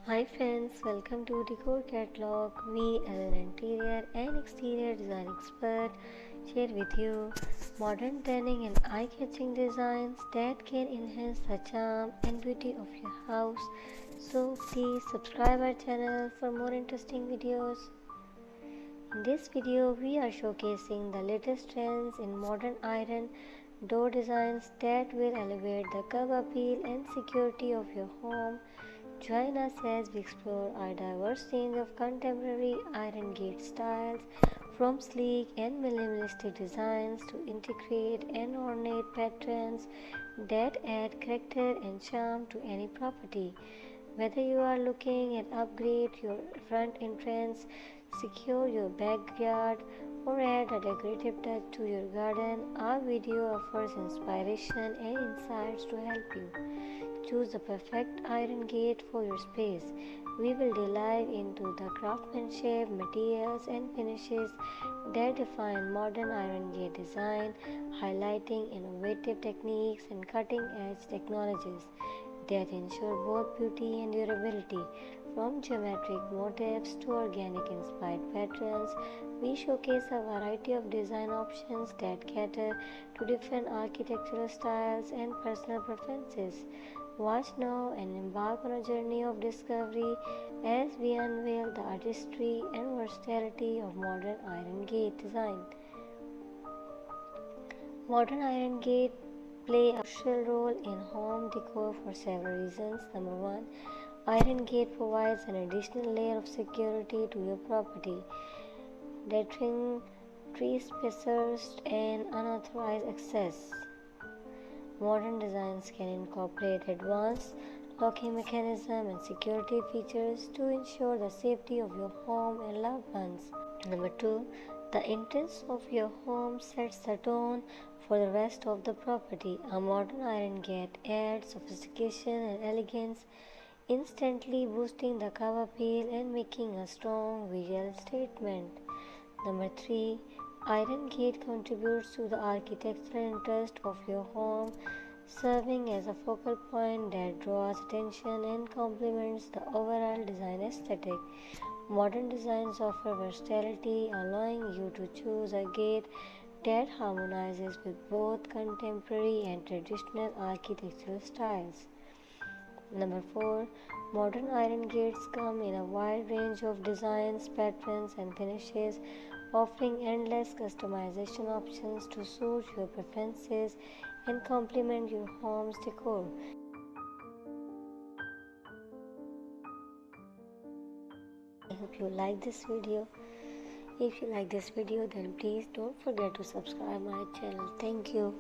Hi friends, welcome to Decor Catalog. We as an interior and exterior design expert share with you modern trending and eye-catching designs that can enhance the charm and beauty of your house. So please subscribe our channel for more interesting videos. In this video, we are showcasing the latest trends in modern iron door designs that will elevate the curb appeal and security of your home. Join us as we explore a diverse range of contemporary iron gate styles, from sleek and minimalistic designs to intricate and ornate patterns that add character and charm to any property. Whether you are looking at upgrade your front entrance, secure your backyard, or add a decorative touch to your garden, our video offers inspiration and insights to help you choose the perfect iron gate for your space. We will dive into the craftsmanship, materials, and finishes that define modern iron gate design, highlighting innovative techniques and cutting edge technologies that ensure both beauty and durability. From geometric motifs to organic inspired patterns, we showcase a variety of design options that cater to different architectural styles and personal preferences. Watch now and embark on a journey of discovery as we unveil the artistry and versatility of modern iron gate design. Modern iron gate play a crucial role in home decor for several reasons. Number one, iron gate provides an additional layer of security to your property, deterring trespassers and unauthorized access. Modern designs can incorporate advanced locking mechanism and security features to ensure the safety of your home and loved ones. Number two, the entrance of your home sets the tone for the rest of the property. A modern iron gate adds sophistication and elegance, instantly boosting the curb appeal and making a strong visual statement. Number three, iron gate contributes to the architectural interest of your home, serving as a focal point that draws attention and complements the overall design aesthetic. Modern designs offer versatility, allowing you to choose a gate that harmonizes with both contemporary and traditional architectural styles. Number 4. Modern iron gates come in a wide range of designs, patterns, and finishes, offering endless customization options to suit your preferences and complement your home's decor. I hope you like this video. If you like this video, then please don't forget to subscribe my channel. Thank you.